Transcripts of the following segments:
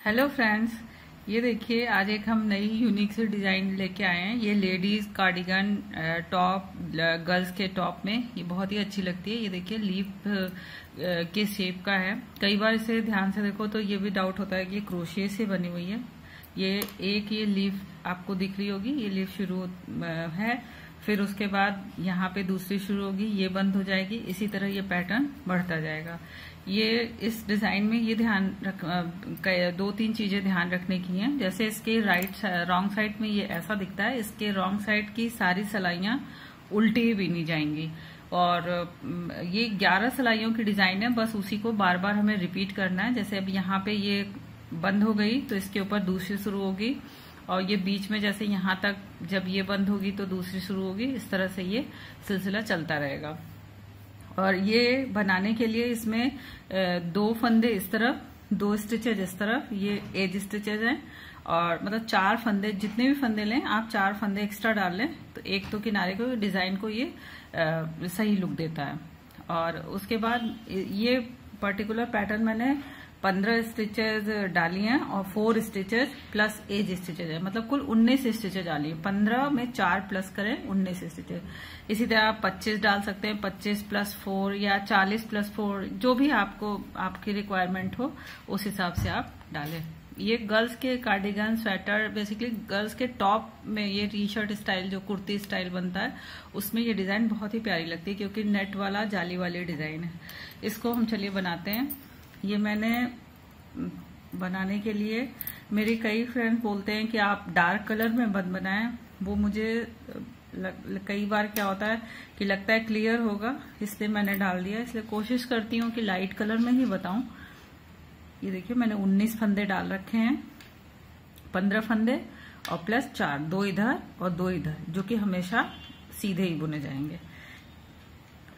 Hello friends, ये देखिए आज एक हम नई यूनिक से डिजाइन लेके आए हैं। ये लेडीज कार्डिगन टॉप, गर्ल्स के टॉप में ये बहुत ही अच्छी लगती है। ये देखिए लीफ के शेप का है। कई बार इसे ध्यान से देखो तो ये भी डाउट होता है कि ये क्रोशिया से बनी हुई है। ये लीफ आपको दिख रही होगी, ये लीफ शुरू है, फिर उसके बाद यहाँ पे दूसरी शुरू होगी, ये बंद हो जाएगी। इसी तरह ये पैटर्न बढ़ता जाएगा। ये इस डिजाइन में ये ध्यान रख, दो तीन चीजें ध्यान रखने की हैं। जैसे इसके रॉन्ग साइड में ये ऐसा दिखता है, इसके रॉन्ग साइड की सारी सिलाइयां उल्टी बिनी जाएंगी। और ये 11 सिलाइयों की डिजाइन है, बस उसी को बार बार हमें रिपीट करना है। जैसे अब यहाँ पे ये बंद हो गई तो इसके ऊपर दूसरी शुरू होगी, और ये बीच में जैसे यहाँ तक जब ये बंद होगी तो दूसरी शुरू होगी। इस तरह से ये सिलसिला चलता रहेगा। और ये बनाने के लिए इसमें 2 फंदे इस तरफ, 2 स्टिचेज इस तरफ, ये एज स्टिचेज हैं। और मतलब 4 फंदे, जितने भी फंदे लें आप 4 फंदे एक्स्ट्रा डाल लें तो एक तो किनारे को, डिजाइन को ये सही लुक देता है। और उसके बाद ये पर्टिकुलर पैटर्न मैंने 15 स्टिचेज डाली हैं और 4 स्टिचेज प्लस एज स्टिचेज है, मतलब कुल 19 स्टिचेज डाली है। 15 में 4 प्लस करें 19 स्टिचेज। इसी तरह आप 25 डाल सकते हैं, 25 प्लस 4 या 40 प्लस 4, जो भी आपकी रिक्वायरमेंट हो उस हिसाब से आप डालें। ये गर्ल्स के कार्डिगन, स्वेटर, बेसिकली गर्ल्स के टॉप में ये टी शर्ट स्टाइल, जो कुर्ती स्टाइल बनता है, उसमें ये डिजाइन बहुत ही प्यारी लगती है क्योंकि नेट वाला जाली वाली डिजाइन है। इसको हम चलिए बनाते हैं। ये मैंने बनाने के लिए, मेरे कई फ्रेंड बोलते हैं कि आप डार्क कलर में मत बनाएं। वो मुझे कई बार क्या होता है कि लगता है क्लियर होगा, इसलिए मैंने डाल दिया। इसलिए कोशिश करती हूँ कि लाइट कलर में ही बताऊं। ये देखिए मैंने 19 फंदे डाल रखे हैं, 15 फंदे और प्लस 4, 2 इधर और 2 इधर, जो कि हमेशा सीधे ही बुने जाएंगे।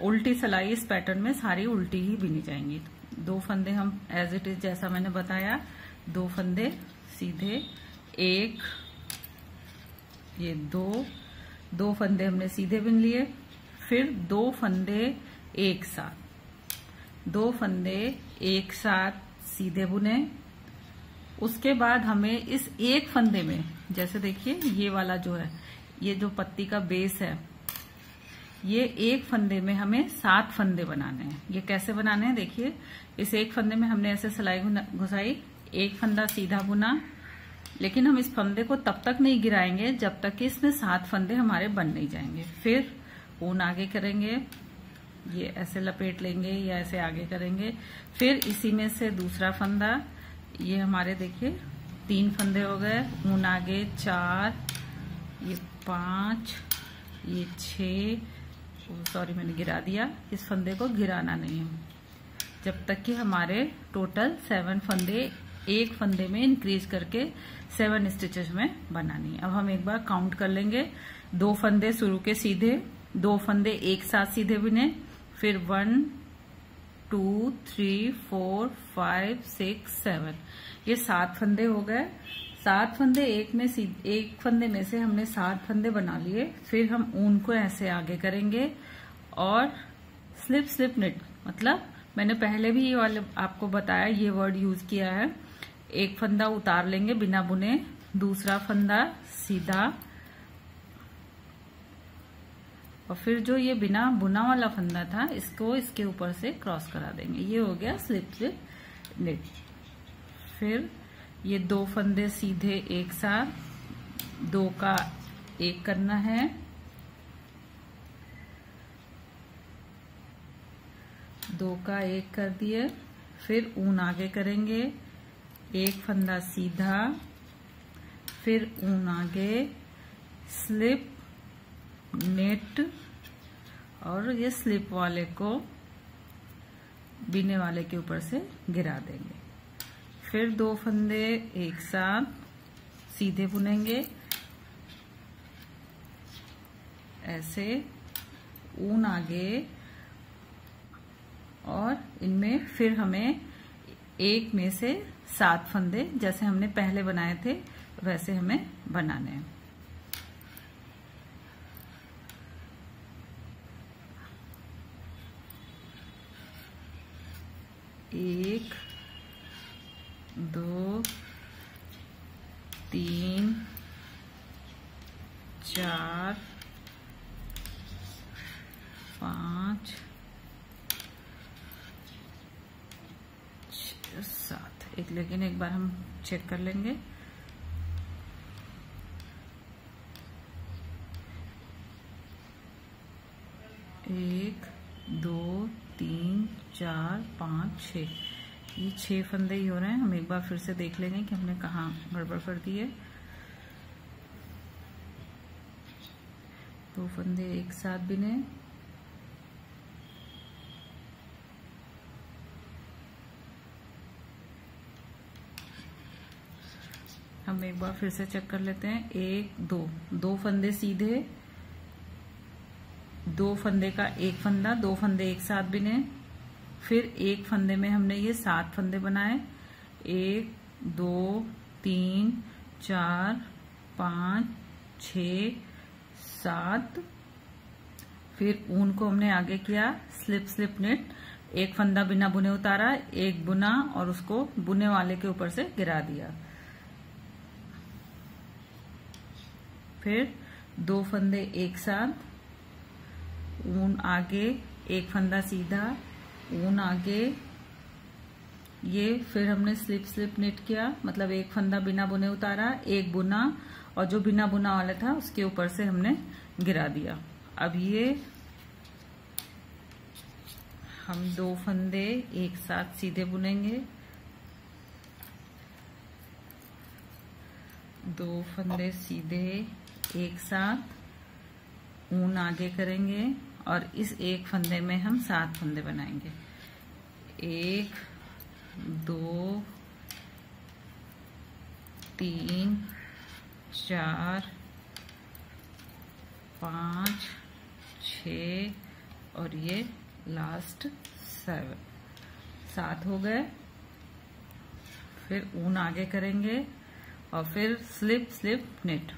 उल्टी सिलाई इस पैटर्न में सारी उल्टी ही बुनी जाएंगी। 2 फंदे हम एज इट इज जैसा मैंने बताया, 2 फंदे सीधे, एक, ये 2 फंदे हमने सीधे बुन लिए। फिर 2 फंदे एक साथ, 2 फंदे एक साथ सीधे बुने। उसके बाद हमें इस एक फंदे में, जैसे देखिए ये वाला जो है, ये जो पत्ती का बेस है, ये एक फंदे में हमें 7 फंदे बनाने हैं। ये कैसे बनाने हैं देखिए, इस एक फंदे में हमने ऐसे सिलाई घुसाई, एक फंदा सीधा बुना, लेकिन हम इस फंदे को तब तक नहीं गिराएंगे जब तक कि इसमें 7 फंदे हमारे बन नहीं जाएंगे। फिर ऊन आगे करेंगे, ये ऐसे लपेट लेंगे या ऐसे आगे करेंगे। फिर इसी में से दूसरा फंदा, ये हमारे देखिए 3 फंदे हो गए, ऊन आगे 4, ये 5, ये 6, सॉरी मैंने गिरा दिया। इस फंदे को गिराना नहीं है जब तक कि हमारे टोटल 7 फंदे एक फंदे में इंक्रीज करके 7 स्टिचेस में बनानी है। अब हम एक बार काउंट कर लेंगे। 2 फंदे शुरू के सीधे, 2 फंदे एक साथ सीधे बुने, फिर 1 2 3 4 5 6 7, ये 7 फंदे हो गए। 7 फंदे एक फंदे में से हमने 7 फंदे बना लिए। फिर हम ऊन को ऐसे आगे करेंगे और स्लिप निट, मतलब मैंने पहले भी ये वाले आपको बताया, ये वर्ड यूज किया है। एक फंदा उतार लेंगे बिना बुने, दूसरा फंदा सीधा, और फिर जो ये बिना बुना वाला फंदा था इसको इसके ऊपर से क्रॉस करा देंगे। ये हो गया स्लिप निट। फिर ये 2 फंदे सीधे एक साथ, 2 का एक करना है, 2 का एक कर दिए। फिर ऊन आगे करेंगे, एक फंदा सीधा, फिर ऊन आगे, स्लिप नेट, और ये स्लिप वाले को बिने वाले के ऊपर से गिरा देंगे। फिर 2 फंदे एक साथ सीधे बुनेंगे, ऐसे ऊन आगे, और इनमें फिर हमें एक में से 7 फंदे जैसे हमने पहले बनाए थे वैसे हमें बनाने हैं। 1 2 3 4 5 6 7 एक, लेकिन एक बार हम चेक कर लेंगे। 1 2 3 4 5 6, ये 6 फंदे ही हो रहे हैं। हम एक बार फिर से देख लेंगे कि हमने कहाँ गड़बड़ कर दी है। 2 फंदे एक साथ बिने, हम एक बार फिर से चेक कर लेते हैं। 1 2, 2 फंदे सीधे, 2 फंदे का एक फंदा, 2 फंदे एक साथ बिने, फिर एक फंदे में हमने ये 7 फंदे बनाए। 1 2 3 4 5 6 7, फिर ऊन को हमने आगे किया स्लिप स्लिप नेट, एक फंदा बिना बुने उतारा, एक बुना और उसको बुने वाले के ऊपर से गिरा दिया। फिर 2 फंदे एक साथ, ऊन आगे, एक फंदा सीधा, ऊन आगे, ये फिर हमने स्लिप स्लिप नेट किया, मतलब एक फंदा बिना बुने उतारा, एक बुना और जो बिना बुना वाला था उसके ऊपर से हमने गिरा दिया। अब ये हम 2 फंदे एक साथ सीधे बुनेंगे, 2 फंदे सीधे एक साथ, ऊन आगे करेंगे और इस एक फंदे में हम 7 फंदे बनाएंगे। 1 2 3 4 5 6 और ये लास्ट 7 हो गए। फिर ऊन आगे करेंगे और फिर slip slip net,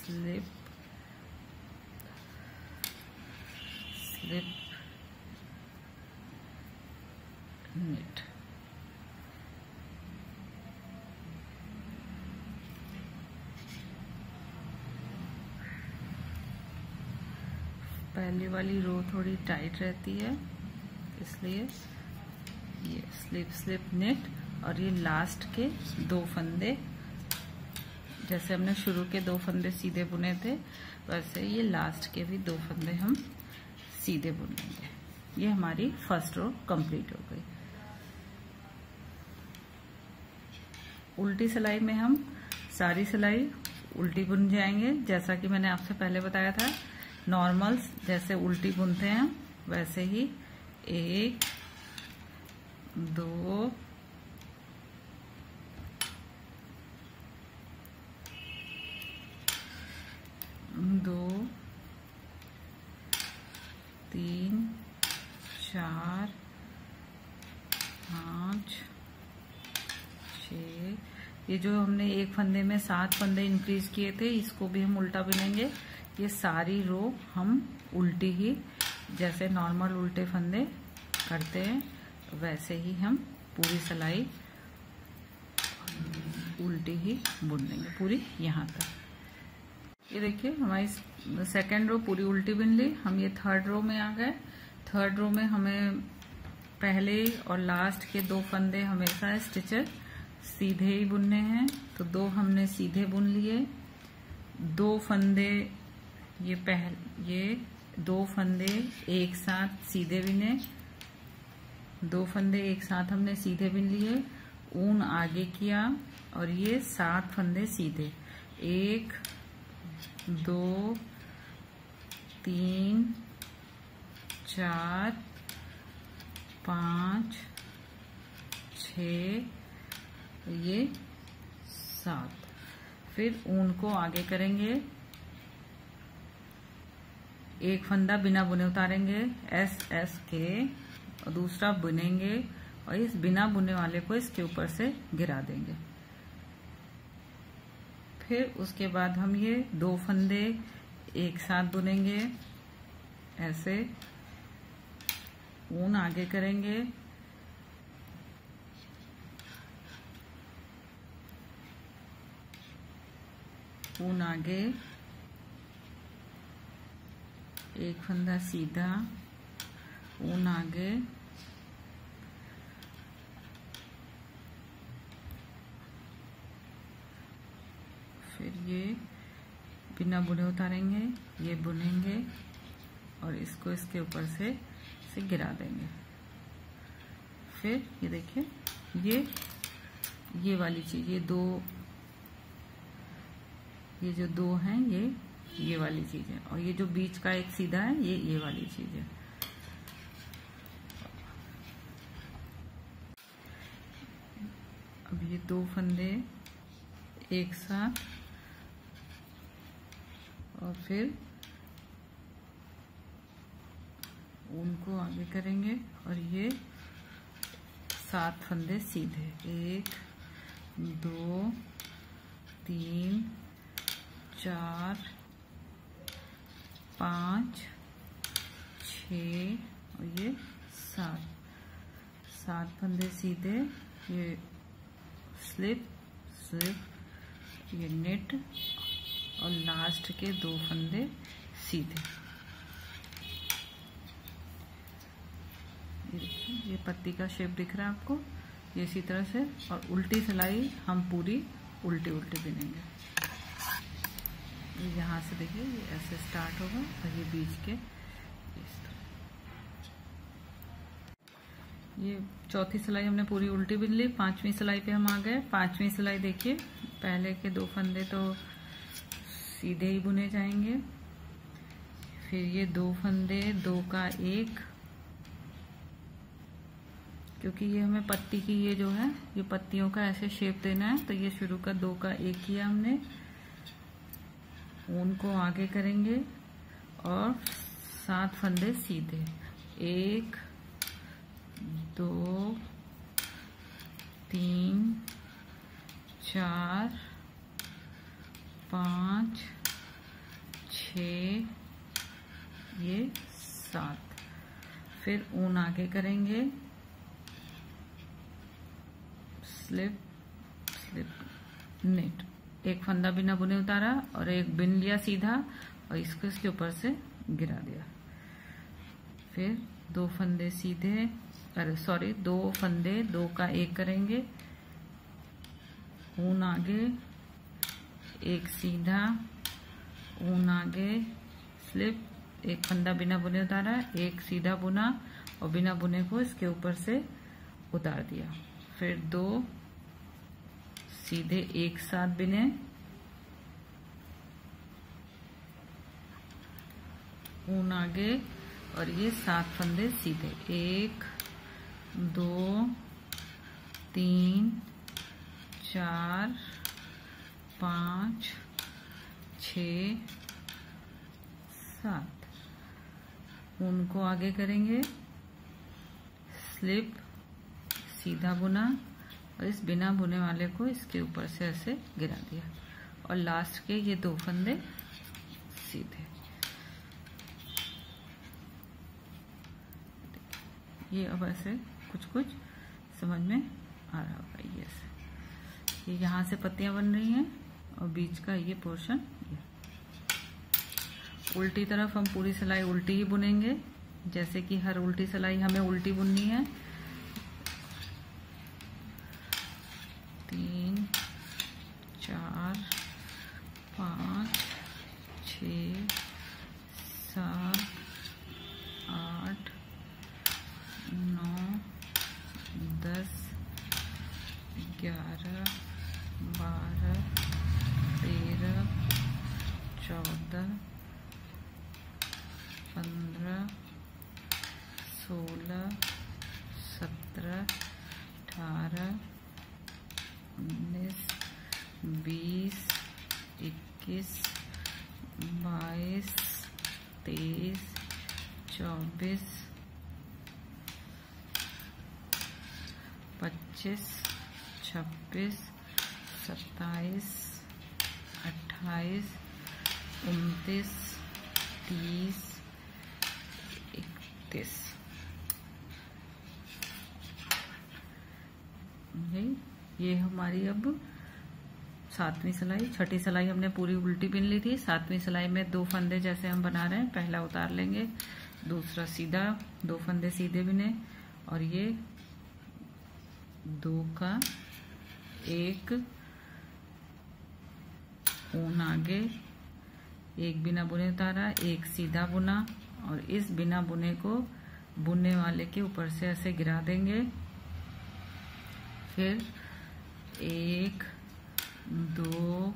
slip slip net. पहली वाली रो थोड़ी टाइट रहती है, इसलिए ये स्लिप स्लिप नेट, और ये लास्ट के 2 फंदे, जैसे हमने शुरू के 2 फंदे सीधे बुने थे वैसे ये लास्ट के भी 2 फंदे हम सीधे बुन लेंगे। ये हमारी फर्स्ट रो कंप्लीट हो गई। उल्टी सिलाई में हम सारी सिलाई उल्टी बुन जाएंगे, जैसा कि मैंने आपसे पहले बताया था। नॉर्मल्स जैसे उल्टी बुनते हैं वैसे ही 1 2 2 3 4 5 6, ये जो हमने एक फंदे में 7 फंदे इंक्रीज किए थे इसको भी हम उल्टा बुनेंगे। ये सारी रो हम उल्टी ही, जैसे नॉर्मल उल्टे फंदे करते हैं वैसे ही हम पूरी सिलाई उल्टी ही बुन लेंगे पूरी यहाँ तक। ये देखिए हमारी सेकेंड रो पूरी उल्टी बुन ली। हम ये थर्ड रो में आ गए। थर्ड रो में हमें पहले और लास्ट के 2 फंदे हमेशा स्टिचर सीधे ही बुनने हैं, तो 2 हमने सीधे बुन लिए। 2 फंदे ये 2 फंदे एक साथ सीधे बिने, 2 फंदे एक साथ हमने सीधे बिन लिए, ऊन आगे किया और ये 7 फंदे सीधे, 1 2 3 4 5 6, ये 7। फिर ऊन को आगे करेंगे, एक फंदा बिना बुने उतारेंगे एस के और दूसरा बुनेंगे और इस बिना बुने वाले को इसके ऊपर से गिरा देंगे। फिर उसके बाद हम ये 2 फंदे एक साथ बुनेंगे, ऐसे ऊन आगे करेंगे, ऊन आगे, एक फंदा सीधा, ऊन आगे, फिर ये बिना बुने उतारेंगे, ये बुनेंगे और इसको इसके ऊपर से गिरा देंगे। फिर ये देखिए, ये वाली चीज, ये जो दो हैं, ये वाली चीज है, और ये जो बीच का एक सीधा है, ये वाली चीज है। अब ये दो फंदे एक साथ, और फिर ऊन को आगे करेंगे और ये 7 फंदे सीधे, 1 2 3 4 5 6 और ये 7 फंदे सीधे, ये स्लिप स्लिप, ये नेट, और लास्ट के 2 फंदे सीधे। ये देखिए, ये पत्ती का शेप दिख रहा है आपको, ये इसी तरह से, और उल्टी सिलाई हम पूरी उल्टी बिनेंगे। ये यहाँ से देखिए, ये ऐसे स्टार्ट होगा और ये बीच के इस तरह। ये चौथी सिलाई हमने पूरी उल्टी बिन ली। 5वीं सिलाई पे हम आ गए। 5वीं सिलाई देखिए, पहले के 2 फंदे तो सीधे ही बुने जाएंगे, फिर ये 2 फंदे, 2 का 1, क्योंकि ये हमें पत्ती की ये जो है, ये पत्तियों का ऐसे शेप देना है, तो ये शुरू का 2 का 1 किया हमने। ऊन को आगे करेंगे और 7 फंदे सीधे, 1 2 3 4 5 6, ये 7। फिर ऊन आगे करेंगे, स्लिप स्लिप नेट, एक फंदा बिना बुने उतारा और एक बिन लिया सीधा और इसको इसके ऊपर से गिरा दिया। फिर 2 फंदे सीधे, 2 फंदे, 2 का 1 करेंगे, ऊन आगे, एक सीधा, ऊन आगे, स्लिप, एक फंदा बिना बुने उतारा, एक सीधा बुना और बिना बुने को इसके ऊपर से उतार दिया। फिर 2 सीधे एक साथ बिने, ऊन आगे और ये 7 फंदे सीधे, 1 2 3 4 5 6 7। ऊन को आगे करेंगे, स्लिप सीधा बुना और इस बिना बुने वाले को इसके ऊपर से ऐसे गिरा दिया और लास्ट के ये 2 फंदे सीधे। ये अब ऐसे कुछ समझ में आ रहा होगा। ये ऐसे, ये यहाँ से पत्तियां बन रही हैं और बीच का ये पोर्शन, ये उल्टी तरफ हम पूरी सिलाई उल्टी ही बुनेंगे, जैसे कि हर उल्टी सिलाई हमें उल्टी बुननी है। 3 4 5 6 7 8 9 10 11 12 13 14 15 16 17 18 19 20 21 22 23 24 25 26 27 28 29 30 31। ये हमारी अब 7वीं सिलाई, छठी सिलाई हमने पूरी उल्टी बिन ली थी। 7वीं सिलाई में 2 फंदे जैसे हम बना रहे हैं, पहला उतार लेंगे, दूसरा सीधा, 2 फंदे सीधे बिने और ये 2 का 1 ऊन आगे, 1 बिना बुने उतारा, 1 सीधा बुना और इस बिना बुने को बुनने वाले के ऊपर से ऐसे गिरा देंगे। फिर 1 2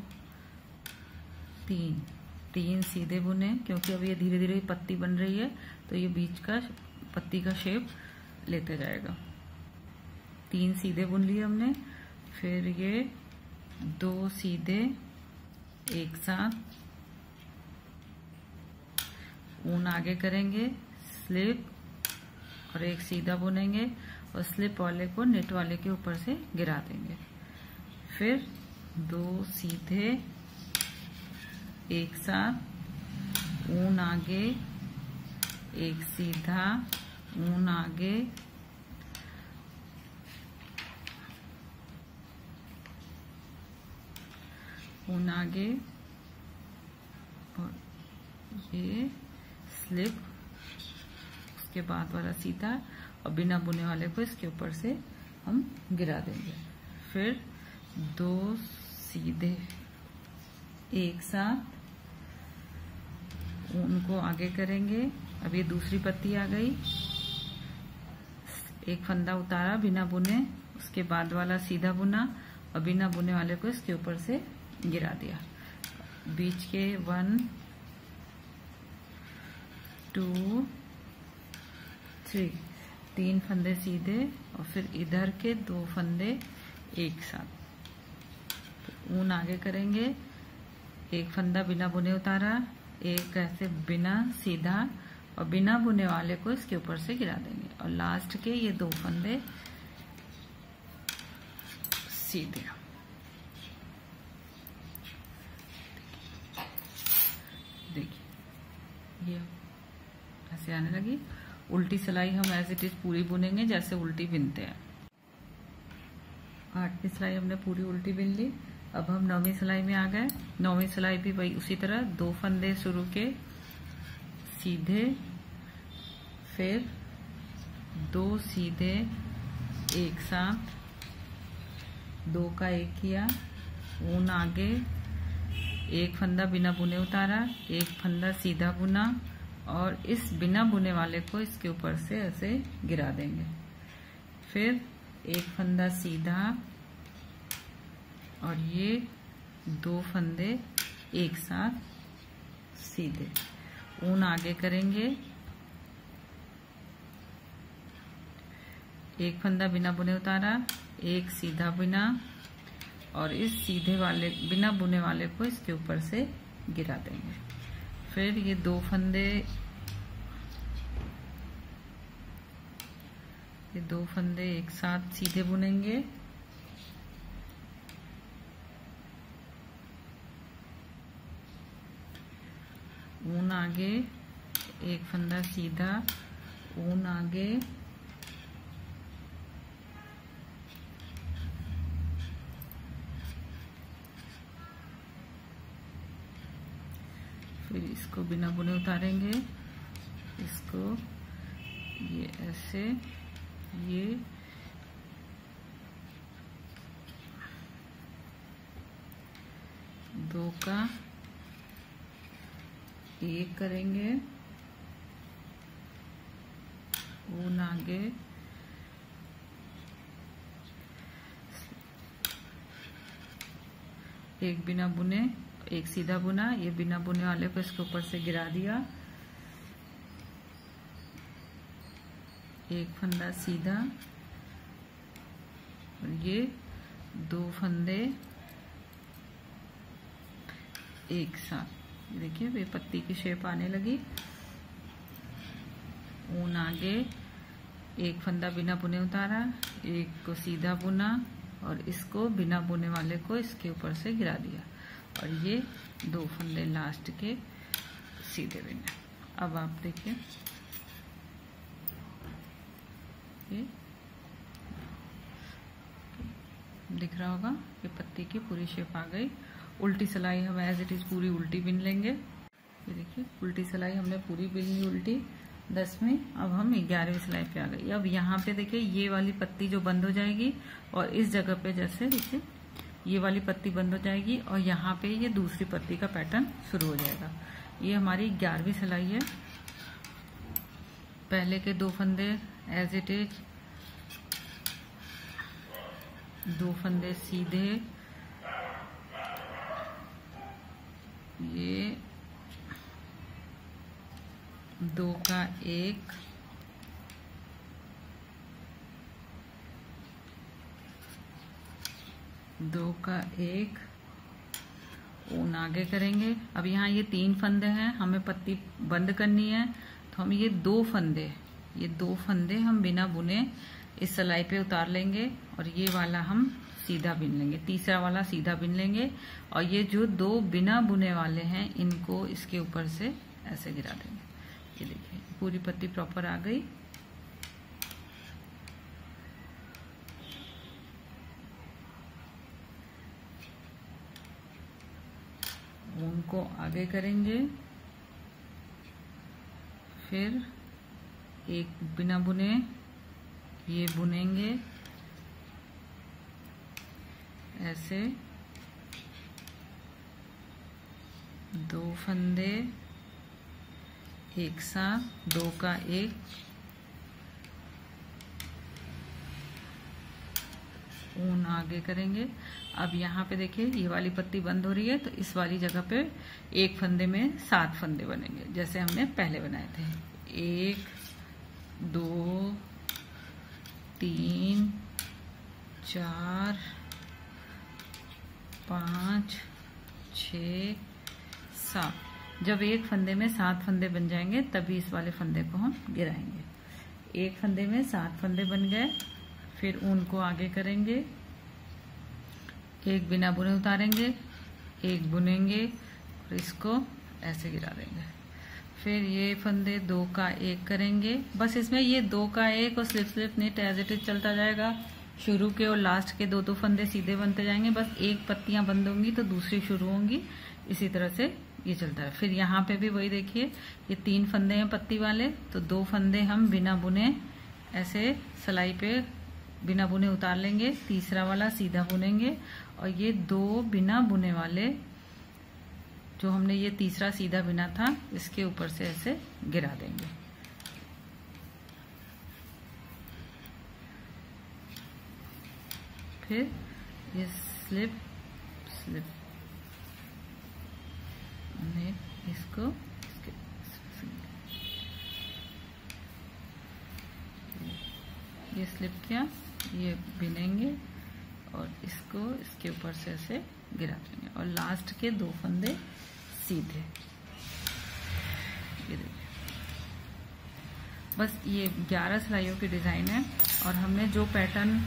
3 सीधे बुने, क्योंकि अब ये धीरे धीरे पत्ती बन रही है तो ये बीच का पत्ती का शेप लेते जाएगा। 3 सीधे बुन लिए हमने। फिर ये 2 सीधे एक साथ, ऊन आगे करेंगे, स्लिप और 1 सीधा बुनेंगे और स्लिप वाले को नेट वाले के ऊपर से गिरा देंगे। फिर 2 सीधे एक साथ, ऊन आगे, 1 सीधा, ऊन आगे, ऊन आगे और ये स्लिप, उसके बाद वाला सीधा और बिना बुने वाले को इसके ऊपर से हम गिरा देंगे। फिर 2 सीधे एक साथ, ऊन को आगे करेंगे। अब ये दूसरी पत्ती आ गई, 1 फंदा उतारा बिना बुने, उसके बाद वाला सीधा बुना और बिना बुने वाले को इसके ऊपर से गिरा दिया। बीच के 1 2 3 फंदे सीधे और फिर इधर के 2 फंदे एक साथ। ऊन आगे करेंगे, 1 फंदा बिना बुने उतारा, 1 ऐसे बिना सीधा और बिना बुने वाले को इसके ऊपर से गिरा देंगे और लास्ट के ये 2 फंदे सीधे। देखिए ये ऐसे आने लगी। उल्टी सिलाई हम एज इट इज पूरी बुनेंगे जैसे उल्टी बिनते हैं। 8वीं सिलाई हमने पूरी उल्टी बिन ली। अब हम 9वीं सिलाई में आ गए। 9वीं सिलाई भी वही उसी तरह 2 फंदे शुरू के सीधे, फिर 2 सीधे एक साथ, 2 का 1 किया, ऊन आगे, 1 फंदा बिना बुने उतारा, 1 फंदा सीधा बुना और इस बिना बुने वाले को इसके ऊपर से ऐसे गिरा देंगे। फिर 1 फंदा सीधा और ये 2 फंदे एक साथ सीधे, ऊन आगे करेंगे, 1 फंदा बिना बुने उतारा, 1 सीधा बिना और इस सीधे वाले बिना बुने वाले को इसके ऊपर से गिरा देंगे। फिर ये 2 फंदे, ये 2 फंदे एक साथ सीधे बुनेंगे, ऊन आगे, 1 फंदा सीधा, ऊन आगे, फिर इसको बिना बुने उतारेंगे, इसको ये ऐसे, ये दो का 1 करेंगे, ऊन आगे, एक बिना बुने, 1 सीधा बुना, ये बिना बुने वाले को इसके ऊपर से गिरा दिया, 1 फंदा सीधा और ये 2 फंदे एक साथ। देखिए वे पत्ती की शेप आने लगी। ऊन आगे, 1 फंदा बिना बुने उतारा, 1 को सीधा बुना और इसको बिना बुने वाले को इसके ऊपर से गिरा दिया और ये 2 फंदे लास्ट के सीधे बिने। अब आप देखिए दिख रहा होगा कि पत्ती की पूरी शेप आ गई। उल्टी सिलाई हम एज इट इज पूरी उल्टी बिन लेंगे। ये देखिए उल्टी सिलाई हमने पूरी बिन ली उल्टी 10वीं। अब हम 11वीं सिलाई पे आ गई। अब यहाँ पे देखिए ये वाली पत्ती जो बंद हो जाएगी और इस जगह पे जैसे देखिए ये वाली पत्ती बंद हो जाएगी और यहाँ पे ये दूसरी पत्ती का पैटर्न शुरू हो जाएगा। ये हमारी 11वीं सिलाई है। पहले के 2 फंदे एज इट इज, 2 फंदे सीधे, ये 2 का 1, दो का 1 ऊन आगे करेंगे। अब यहाँ ये 3 फंदे हैं, हमें पत्ती बंद करनी है तो हम ये 2 फंदे हम बिना बुने इस सिलाई पे उतार लेंगे और ये वाला हम सीधा बिन लेंगे, तीसरा वाला सीधा बिन लेंगे और ये जो 2 बिना बुने वाले हैं इनको इसके ऊपर से ऐसे गिरा देंगे। ये देखिए पूरी पत्ती प्रॉपर आ गई। ऊन को आगे करेंगे, फिर एक बिना बुने ये बुनेंगे ऐसे, 2 फंदे एक साथ, 2 का 1, ऊन आगे करेंगे। अब यहाँ पे देखिए ये वाली पत्ती बंद हो रही है तो इस वाली जगह पे एक फंदे में 7 फंदे बनेंगे जैसे हमने पहले बनाए थे। 1 2 3 4 5 6 7। जब एक फंदे में 7 फंदे बन जाएंगे तभी इस वाले फंदे को हम गिराएंगे। एक फंदे में 7 फंदे बन गए, फिर ऊन को आगे करेंगे, एक बिना बुने उतारेंगे, एक बुनेंगे और इसको ऐसे गिरा देंगे। फिर ये फंदे 2 का 1 करेंगे। बस इसमें ये 2 का 1 और slip slip knit as it is चलता जाएगा। शुरू के और लास्ट के 2 फंदे सीधे बनते जाएंगे, बस एक पत्तियां बंद होंगी तो दूसरी शुरू होंगी, इसी तरह से ये चलता है। फिर यहाँ पे भी वही देखिए ये 3 फंदे हैं पत्ती वाले तो 2 फंदे हम बिना बुने ऐसे सिलाई पे बिना बुने उतार लेंगे, तीसरा वाला सीधा बुनेंगे और ये 2 बिना बुने वाले जो हमने ये तीसरा सीधा बिना था इसके ऊपर से ऐसे गिरा देंगे। फिर ये स्लिप स्लिप इसको ये स्लिप किया, ये बिनेंगे और इसको इसके ऊपर से ऐसे गिरा देंगे और लास्ट के 2 फंदे सीधे। ये देखिए बस ये 11 सिलाइयों की डिजाइन है और हमने जो पैटर्न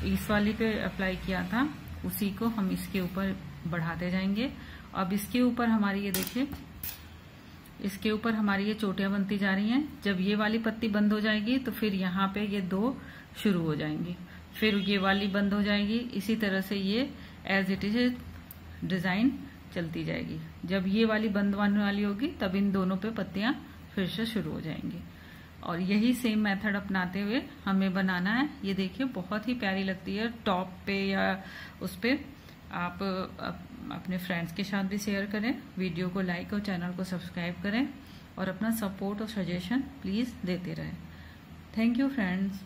इस वाली पे अप्लाई किया था उसी को हम इसके ऊपर बढ़ाते जाएंगे। अब इसके ऊपर हमारी ये देखिए इसके ऊपर हमारी ये चोटियां बनती जा रही हैं। जब ये वाली पत्ती बंद हो जाएगी तो फिर यहाँ पे ये 2 शुरू हो जाएंगी, फिर ये वाली बंद हो जाएगी, इसी तरह से ये एज इट इज डिजाइन चलती जाएगी। जब ये वाली बंद होने वाली होगी तब इन दोनों पे पत्तियां फिर से शुरू हो जाएंगी और यही सेम मेथड अपनाते हुए हमें बनाना है। ये देखिए बहुत ही प्यारी लगती है। टॉप पे या उस पे आप अपने फ्रेंड्स के साथ भी शेयर करें, वीडियो को लाइक और चैनल को सब्सक्राइब करें और अपना सपोर्ट और सजेशन प्लीज देते रहें। Thank you friends.